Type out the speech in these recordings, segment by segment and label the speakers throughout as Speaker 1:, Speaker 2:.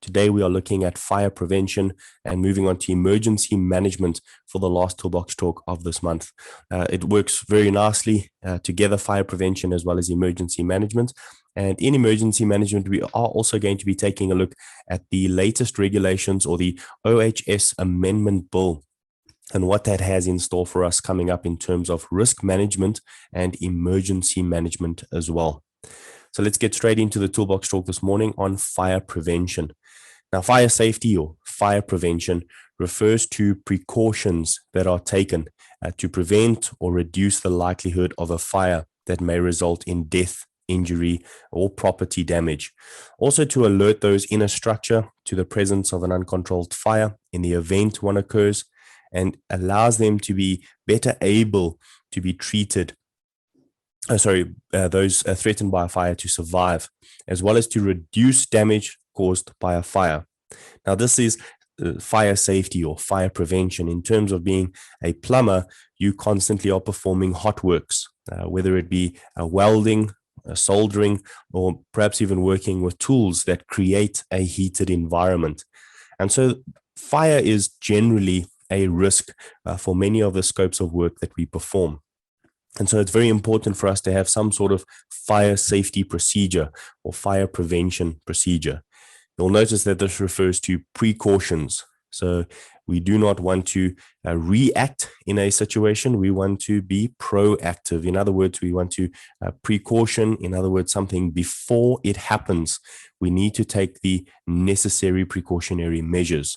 Speaker 1: Today, we are looking at fire prevention and moving on to emergency management for the last Toolbox talk of this month. It works very nicely together, fire prevention as well as emergency management. And in emergency management, we are also going to be taking a look at the latest regulations or the OHS Amendment Bill and what that has in store for us coming up in terms of risk management and emergency management as well. So let's get straight into the Toolbox talk this morning on fire prevention. Now, fire safety or fire prevention refers to precautions that are taken to prevent or reduce the likelihood of a fire that may result in death, injury, or property damage. Also to alert those in a structure to the presence of an uncontrolled fire in the event one occurs, and allows them to be better able to be treated, those threatened by a fire to survive, as well as to reduce damage caused by a fire. Now, this is fire safety or fire prevention. In terms of being a plumber, you constantly are performing hot works, whether it be welding, soldering, or perhaps even working with tools that create a heated environment. And so fire is generally a risk for many of the scopes of work that we perform. And so it's very important for us to have some sort of fire safety procedure or fire prevention procedure. You'll notice that this refers to precautions. So we do not want to react in a situation. We want to be proactive. In other words, we want to precaution. In other words, something before it happens. We need to take the necessary precautionary measures.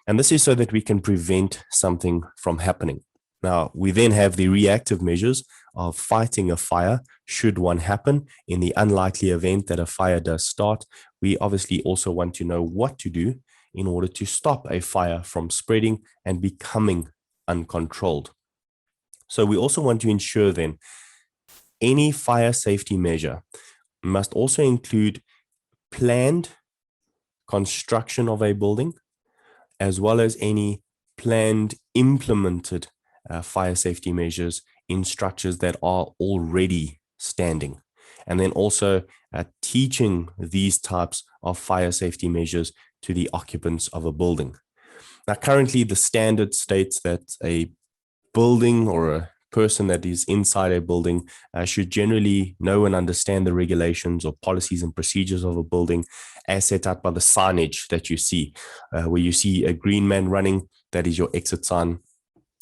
Speaker 1: And this is so that we can prevent something from happening. Now, we then have the reactive measures of fighting a fire should one happen. In the unlikely event that a fire does start, we obviously also want to know what to do in order to stop a fire from spreading and becoming uncontrolled. So we also want to ensure then any fire safety measure must also include planned construction of a building, as well as any planned implemented fire safety measures in structures that are already standing. And then also teaching these types of fire safety measures to the occupants of a building. Now, currently the standard states that a building or a person that is inside a building should generally know and understand the regulations or policies and procedures of a building as set out by the signage that you see. Where you see a green man running, that is your exit sign.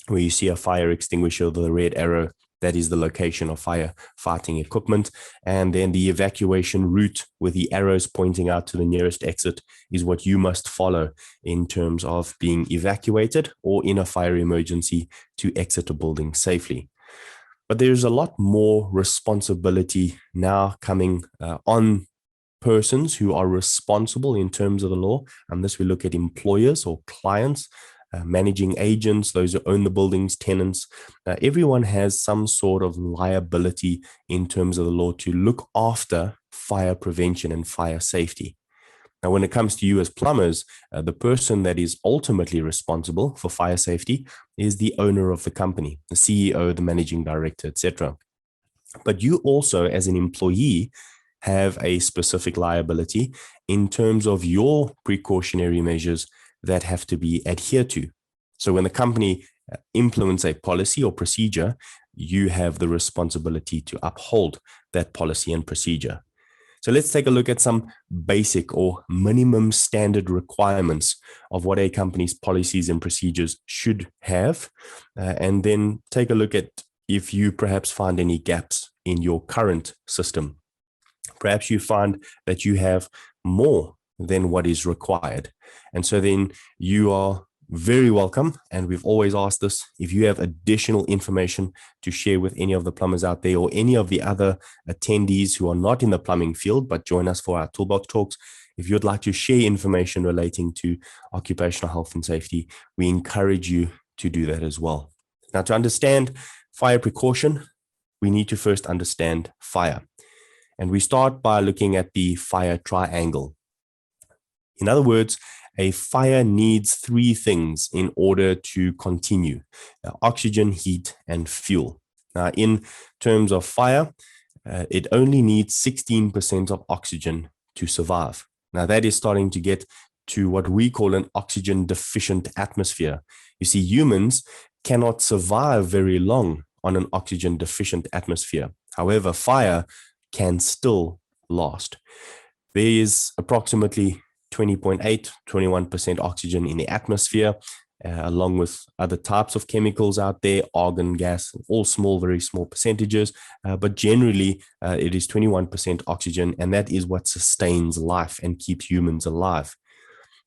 Speaker 1: Where you see a fire extinguisher, the red arrow, that is the location of firefighting equipment. And then the evacuation route with the arrows pointing out to the nearest exit is what you must follow in terms of being evacuated or in a fire emergency to exit a building safely. But there's a lot more responsibility now coming on persons who are responsible in terms of the law. And this we look at employers or clients, managing agents, those who own the buildings, tenants. Everyone has some sort of liability in terms of the law to look after fire prevention and fire safety. Now, when it comes to you as plumbers, the person that is ultimately responsible for fire safety is the owner of the company, the CEO, the managing director, etc. But you also, as an employee, have a specific liability in terms of your precautionary measures that have to be adhered to. So when the company implements a policy or procedure, you have the responsibility to uphold that policy and procedure. So let's take a look at some basic or minimum standard requirements of what a company's policies and procedures should have, and then take a look at if you perhaps find any gaps in your current system. Perhaps you find that you have more than what is required. And so then you are very welcome. And we've always asked this, if you have additional information to share with any of the plumbers out there or any of the other attendees who are not in the plumbing field, but join us for our Toolbox talks, if you'd like to share information relating to occupational health and safety, we encourage you to do that as well. Now, to understand fire precaution, we need to first understand fire. And we start by looking at the fire triangle. In other words, a fire needs three things in order to continue: oxygen, heat, and fuel. Now, in terms of fire, it only needs 16% of oxygen to survive. Now, that is starting to get to what we call an oxygen deficient atmosphere. You see, humans cannot survive very long on an oxygen deficient atmosphere. However, fire can still last. There is approximately 20.8, 21% oxygen in the atmosphere, along with other types of chemicals out there, argon gas, all small, very small percentages. But generally, it is 21% oxygen, and that is what sustains life and keeps humans alive.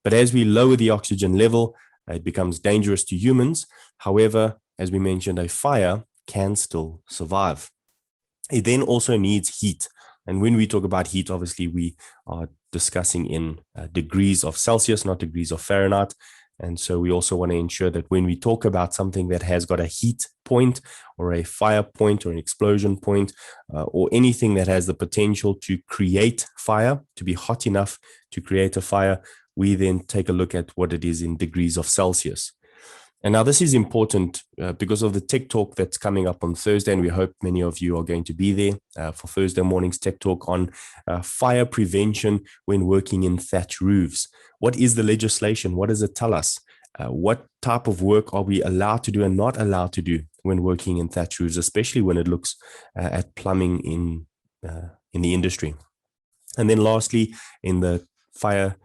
Speaker 1: But as we lower the oxygen level, it becomes dangerous to humans. However, as we mentioned, a fire can still survive. It then also needs heat. And when we talk about heat, obviously we are discussing in degrees of Celsius, not degrees of Fahrenheit. And so we also want to ensure that when we talk about something that has got a heat point or a fire point or an explosion point, or anything that has the potential to create fire, to be hot enough to create a fire, we then take a look at what it is in degrees of Celsius. And now this is important because of the Tech Talk that's coming up on Thursday, and we hope many of you are going to be there for Thursday morning's Tech Talk on fire prevention when working in thatch roofs. What is the legislation? What does it tell us? What type of work are we allowed to do and not allowed to do when working in thatch roofs, especially when it looks at plumbing in the industry? And then lastly, in the fire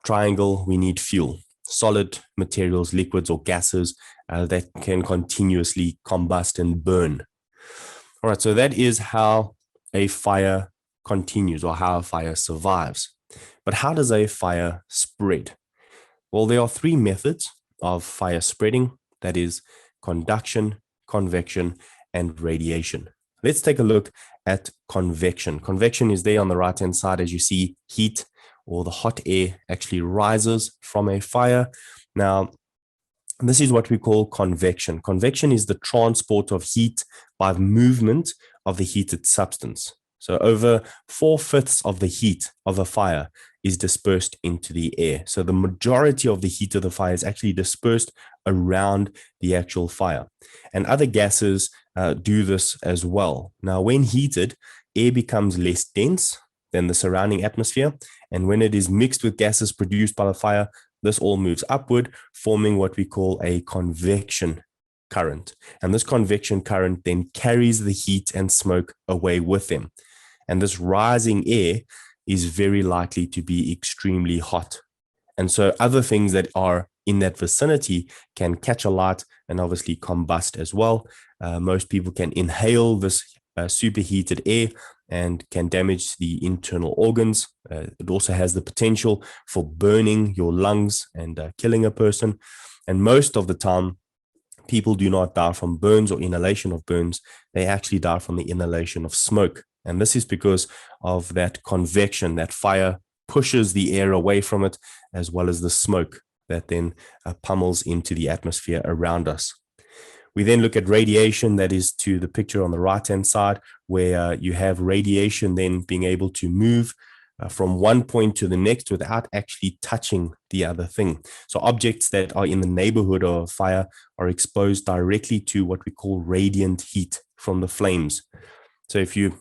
Speaker 1: triangle, we need fuel. Solid materials, liquids or gases that can continuously combust and burn. All right, so that is how a fire continues or how a fire survives. But how does a fire spread? Well, there are three methods of fire spreading. That is conduction, convection, and radiation. Let's take a look at convection. Convection is there on the right-hand side. As you see, heat or the hot air actually rises from a fire. Now, this is what we call convection. Convection is the transport of heat by movement of the heated substance. So over 4/5 of the heat of a fire is dispersed into the air. So the majority of the heat of the fire is actually dispersed around the actual fire. And other gases do this as well. Now, when heated, air becomes less dense than the surrounding atmosphere. And when it is mixed with gases produced by the fire, this all moves upward, forming what we call a convection current. And this convection current then carries the heat and smoke away with them. And this rising air is very likely to be extremely hot. And so other things that are in that vicinity can catch alight and obviously combust as well. Most people can inhale this superheated air and can damage the internal organs. It also has the potential for burning your lungs and killing a person. And most of the time, people do not die from burns or inhalation of burns. They actually die from the inhalation of smoke. And this is because of that convection. That fire pushes the air away from it, as well as the smoke that then pummels into the atmosphere around us. We then look at radiation. That is to the picture on the right-hand side, where you have radiation then being able to move from one point to the next without actually touching the other thing. So objects that are in the neighborhood of a fire are exposed directly to what we call radiant heat from the flames. So if you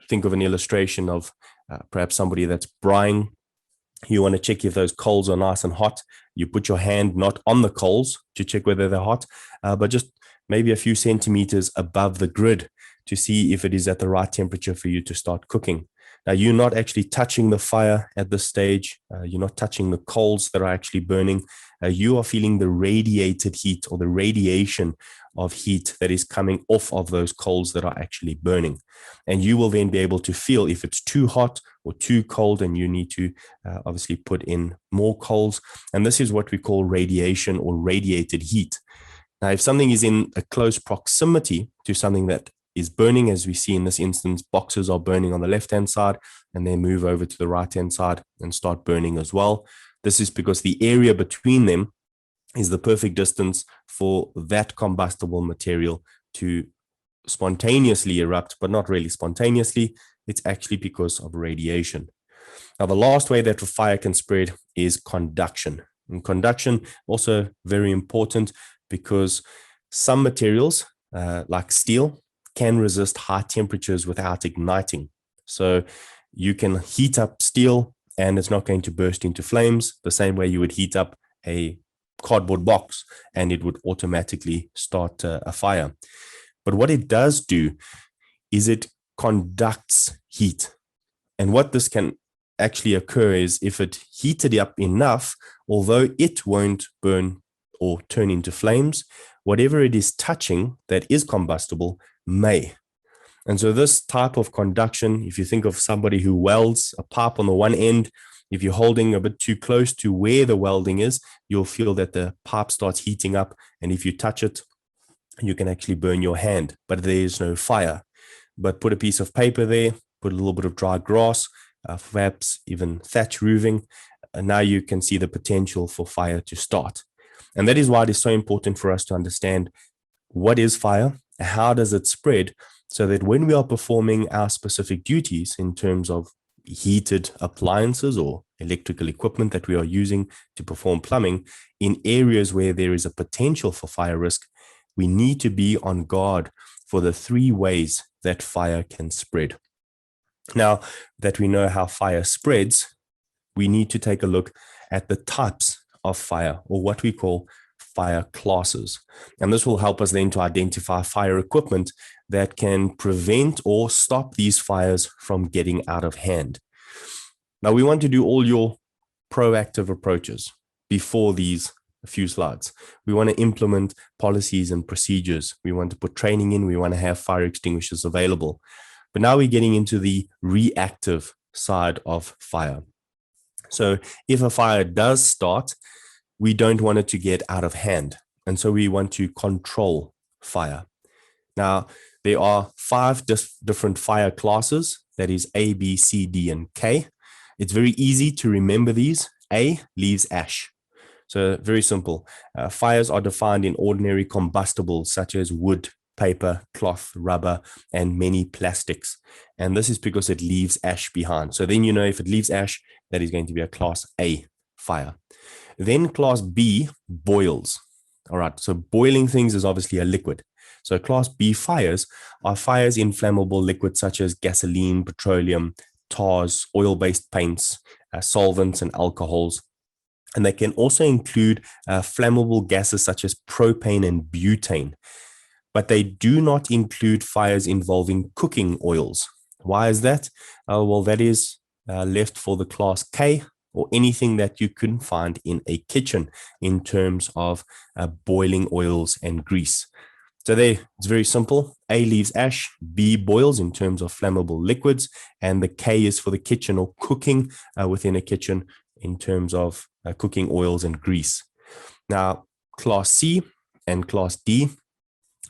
Speaker 1: think of an illustration of perhaps somebody that's braaiing, you want to check if those coals are nice and hot. You put your hand not on the coals to check whether they're hot, but just maybe a few centimeters above the grid to see if it is at the right temperature for you to start cooking. Now, you're not actually touching the fire at this stage. You're not touching the coals that are actually burning. You are feeling the radiated heat or the radiation of heat that is coming off of those coals that are actually burning. And you will then be able to feel if it's too hot or too cold, and you need to obviously put in more coals. And this is what we call radiation or radiated heat. Now, if something is in a close proximity to something that is burning, as we see in this instance, boxes are burning on the left-hand side and they move over to the right-hand side and start burning as well. This is because the area between them is the perfect distance for that combustible material to spontaneously erupt, but not really spontaneously. It's actually because of radiation. Now, the last way that a fire can spread is conduction. And conduction also very important because some materials like steel can resist high temperatures without igniting. So you can heat up steel and it's not going to burst into flames the same way you would heat up a cardboard box and it would automatically start a fire. But what it does do is it conducts heat. And what this can actually occur is if it heated up enough, although it won't burn or turn into flames, whatever it is touching that is combustible may. And so this type of conduction, if you think of somebody who welds a pipe on the one end, if you're holding a bit too close to where the welding is, you'll feel that the pipe starts heating up. And if you touch it, you can actually burn your hand, but there is no fire. But put a piece of paper there, put a little bit of dry grass, perhaps even thatch roofing, and now you can see the potential for fire to start. And that is why it is so important for us to understand what is fire, how does it spread, so that when we are performing our specific duties in terms of heated appliances or electrical equipment that we are using to perform plumbing in areas where there is a potential for fire risk, we need to be on guard for the 3 ways that fire can spread. Now that we know how fire spreads, we need to take a look at the types of fire, or what we call fire classes. And this will help us then to identify fire equipment that can prevent or stop these fires from getting out of hand. Now, we want to do all your proactive approaches before these few slides. We want to implement policies and procedures. We want to put training in. We want to have fire extinguishers available. But now we're getting into the reactive side of fire. So if a fire does start, we don't want it to get out of hand. And so we want to control fire. Now, there are 5 different fire classes. That is A, B, C, D, and K. It's very easy to remember these. A leaves ash. So very simple. Fires are defined in ordinary combustibles such as wood, paper, cloth, rubber, and many plastics. And this is because it leaves ash behind. So then you know if it leaves ash, that is going to be a class A fire. Then class B, boils. All right, so boiling things is obviously a liquid. So class B fires are fires in flammable liquids such as gasoline, petroleum, tars, oil-based paints, solvents, and alcohols. And they can also include flammable gases such as propane and butane. But they do not include fires involving cooking oils. Why is that? Well, that is left for the class K, or anything that you couldn't find in a kitchen in terms of boiling oils and grease. So there, it's very simple. A leaves ash, B boils in terms of flammable liquids, and the K is for the kitchen or cooking within a kitchen in terms of cooking oils and grease. Now, class C and class D,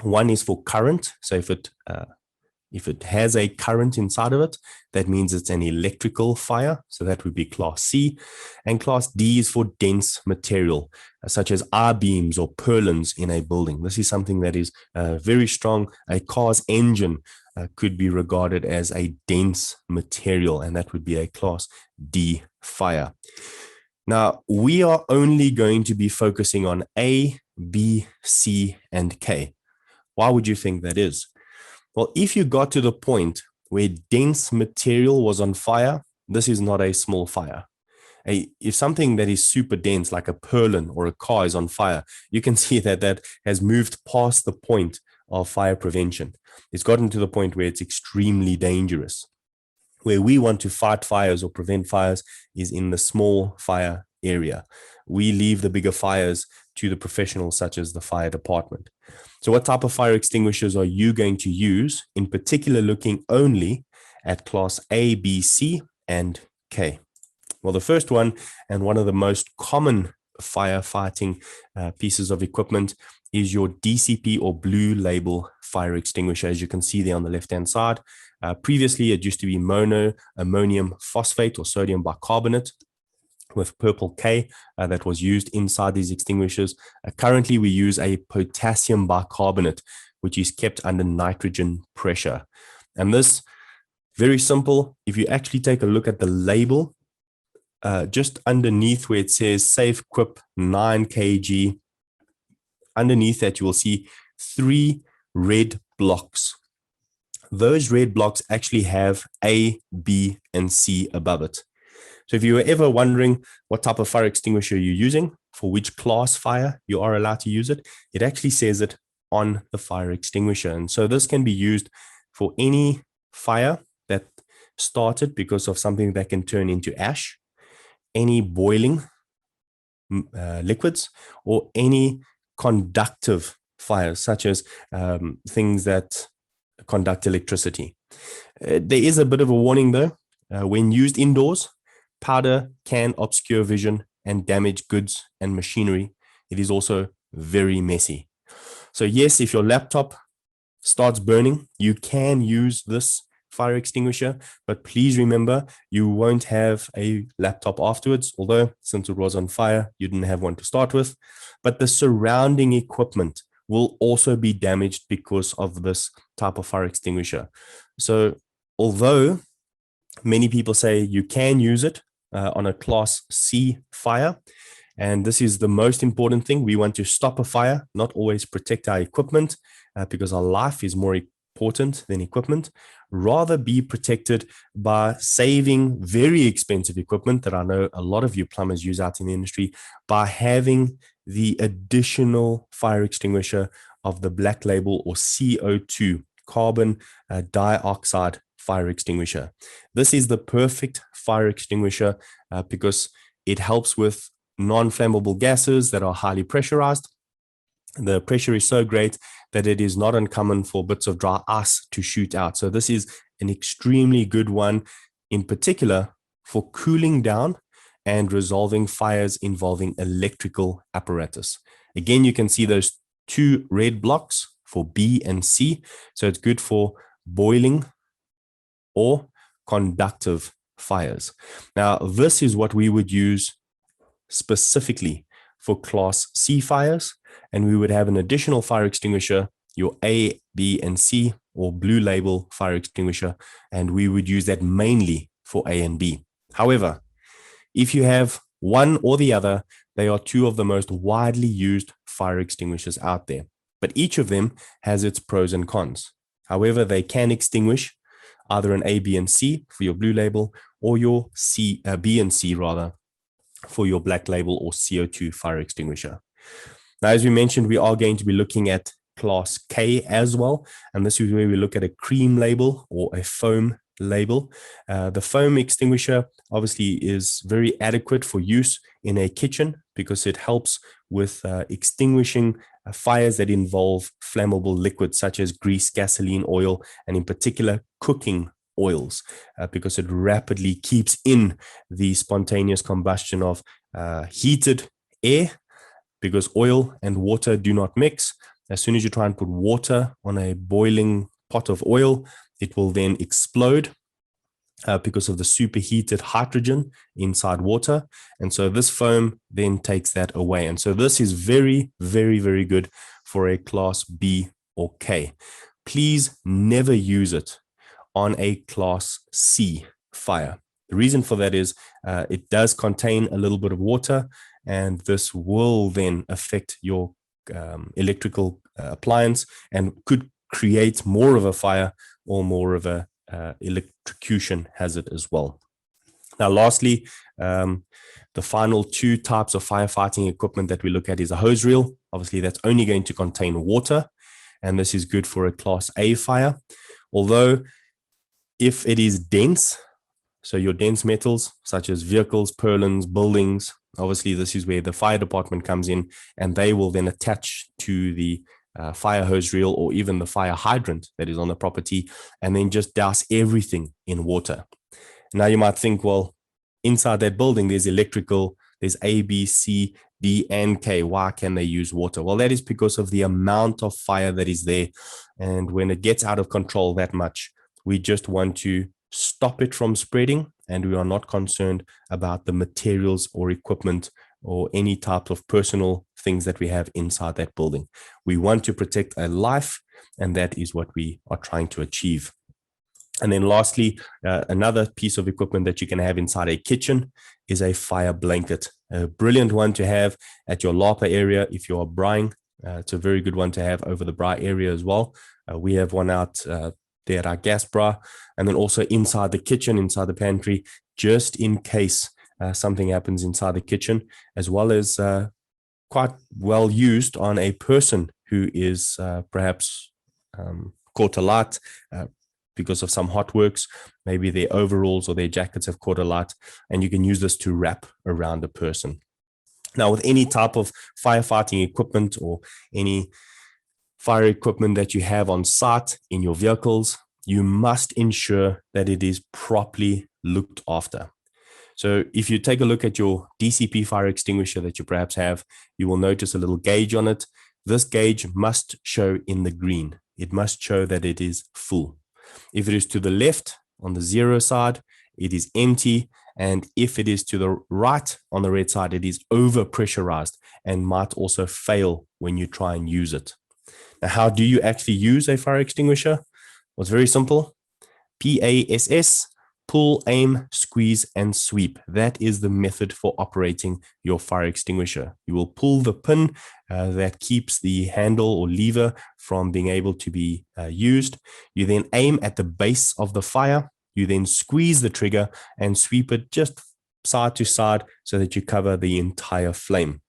Speaker 1: one is for current. So if it has a current inside of it, that means it's an electrical fire. So that would be class C. And class D is for dense material, such as I-beams or purlins in a building. This is something that is very strong. A car's engine could be regarded as a dense material, and that would be a class D fire. Now, we are only going to be focusing on A, B, C, and K. Why would you think that is? Well, if you got to the point where dense material was on fire, this is not a small fire. If something that is super dense, like a purlin or a car, is on fire, you can see that that has moved past the point of fire prevention. It's gotten to the point where it's extremely dangerous. Where we want to fight fires or prevent fires is in the small fire area. We leave the bigger fires to the professionals such as the fire department. So what type of fire extinguishers are you going to use, in particular looking only at class A, B, C, and K? Well, the first one, and one of the most common firefighting pieces of equipment, is your DCP or blue label fire extinguisher, as you can see there on the left-hand side. Previously, it used to be mono ammonium phosphate or sodium bicarbonate with purple K that was used inside these extinguishers. Currently, we use a potassium bicarbonate, which is kept under nitrogen pressure. And this, very simple, if you actually take a look at the label, just underneath where it says Safe Quip 9 kg, underneath that you will see 3 red blocks. Those red blocks actually have A, B, and C above it. So if you were ever wondering what type of fire extinguisher you're using, for which class fire you are allowed to use it, it actually says it on the fire extinguisher. And so this can be used for any fire that started because of something that can turn into ash, any boiling liquids, or any conductive fires, such as things that conduct electricity. There is a bit of a warning though. When used indoors, powder can obscure vision and damage goods and machinery. It is also very messy. So yes, if your laptop starts burning, you can use this fire extinguisher, but please remember, you won't have a laptop afterwards, although since it was on fire, you didn't have one to start with. But the surrounding equipment will also be damaged because of this type of fire extinguisher. So although many people say you can use it on a class C fire, and this is the most important thing. We want to stop a fire, not always protect our equipment, because our life is more important than equipment. Rather be protected by saving very expensive equipment that I know a lot of you plumbers use out in the industry, by having the additional fire extinguisher of the black label or CO2, carbon dioxide fire extinguisher. This is the perfect fire extinguisher because it helps with non-flammable gases that are highly pressurized. The pressure is so great that it is not uncommon for bits of dry ice to shoot out. So this is an extremely good one, in particular for cooling down and resolving fires involving electrical apparatus. Again, you can see those two red blocks for B and C. So it's good for boiling or conductive fires. Now, this is what we would use specifically for class C fires, and we would have an additional fire extinguisher, your A, B, and C, or blue label fire extinguisher, and we would use that mainly for A and B. However, if you have one or the other, they are two of the most widely used fire extinguishers out there, but each of them has its pros and cons. However, they can extinguish either an A, B, and C for your blue label, or your B and C rather, for your black label or CO2 fire extinguisher. Now, as we mentioned, we are going to be looking at class K as well. And this is where we look at a cream label or a foam label. The foam extinguisher obviously is very adequate for use in a kitchen because it helps with extinguishing fires that involve flammable liquids such as grease, gasoline, oil, and in particular cooking oils, because it rapidly keeps in the spontaneous combustion of heated air, because oil and water do not mix. As soon as you try and put water on a boiling pot of oil, it will then explode because of the superheated hydrogen inside water. And so this foam then takes that away. And so this is very, very, very good for a class B or K. Please never use it on a class C fire. The reason for that is it does contain a little bit of water, and this will then affect your electrical appliance and could create more of a fire or more of a electrocution hazard as well. Now, lastly, the final two types of firefighting equipment that we look at is a hose reel. Obviously, that's only going to contain water, and this is good for a class A fire. Although, if it is dense, so your dense metals such as vehicles, purlins, buildings, obviously this is where the fire department comes in, and they will then attach to the fire hose reel or even the fire hydrant that is on the property, and then just douse everything in water. Now you might think, well, inside that building, there's electrical, there's A, B, C, D, and K. Why can they use water? Well, that is because of the amount of fire that is there. And when it gets out of control that much, we just want to stop it from spreading, and we are not concerned about the materials or equipment or any type of personal things that we have inside that building. We want to protect a life, and that is what we are trying to achieve. And then lastly, another piece of equipment that you can have inside a kitchen is a fire blanket. A brilliant one to have at your lapa area if you are braaiing. It's a very good one to have over the braai area as well. We have one out there at our gas braai, and then also inside the kitchen, inside the pantry, just in case something happens inside the kitchen, as well as quite well used on a person who is perhaps caught alight because of some hot works. Maybe their overalls or their jackets have caught alight, and you can use this to wrap around a person. Now, with any type of firefighting equipment or any fire equipment that you have on site in your vehicles, you must ensure that it is properly looked after. So if you take a look at your DCP fire extinguisher that you perhaps have, you will notice a little gauge on it. This gauge must show in the green. It must show that it is full. If it is to the left on the 0 side, it is empty. And if it is to the right on the red side, it is over pressurized and might also fail when you try and use it. Now, how do you actually use a fire extinguisher? Well, it's very simple. PASS, pull, aim, squeeze, and sweep. That is the method for operating your fire extinguisher. You will pull the pin that keeps the handle or lever from being able to be used. You then aim at the base of the fire. You then squeeze the trigger and sweep it just side to side so that you cover the entire flame.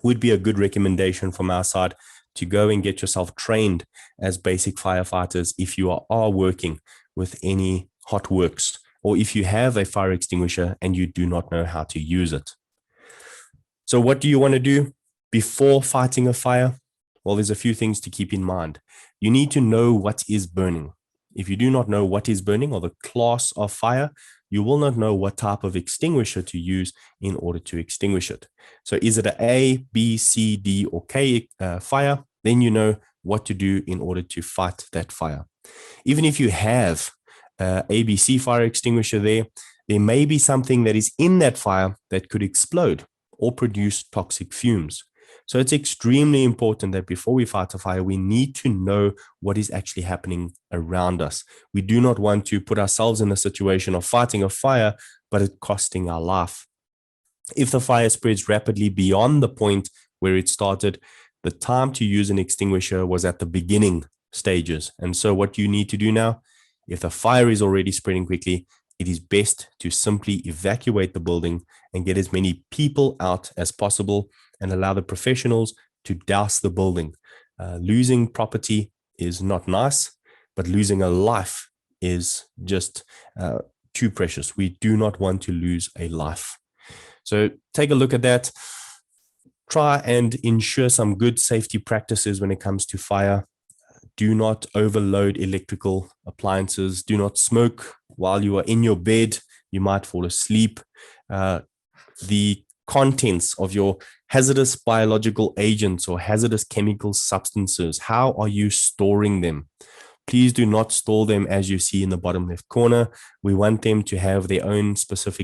Speaker 1: Would be a good recommendation from our side to go and get yourself trained as basic firefighters if you are working with any hot works, or if you have a fire extinguisher and you do not know how to use it. So what do you want to do before fighting a fire? Well, there's a few things to keep in mind. You need to know what is burning. If you do not know what is burning or the class of fire, you will not know what type of extinguisher to use in order to extinguish it. So is it an A, B, C, D, or K fire? Then you know what to do in order to fight that fire. Even if you have ABC fire extinguisher there may be something that is in that fire that could explode or produce toxic fumes. So it's extremely important that before we fight a fire, we need to know what is actually happening around us. We do not want to put ourselves in a situation of fighting a fire, but it costing our life. If the fire spreads rapidly beyond the point where it started, the time to use an extinguisher was at the beginning stages. And so what you need to do now, if the fire is already spreading quickly, it is best to simply evacuate the building and get as many people out as possible and allow the professionals to douse the building. Losing property is not nice, but losing a life is just too precious. We do not want to lose a life. So take a look at that. Try and ensure some good safety practices when it comes to fire. Do not overload electrical appliances. Do not smoke while you are in your bed. You might fall asleep. The contents of your hazardous biological agents or hazardous chemical substances, how are you storing them? Please do not store them as you see in the bottom left corner. We want them to have their own specific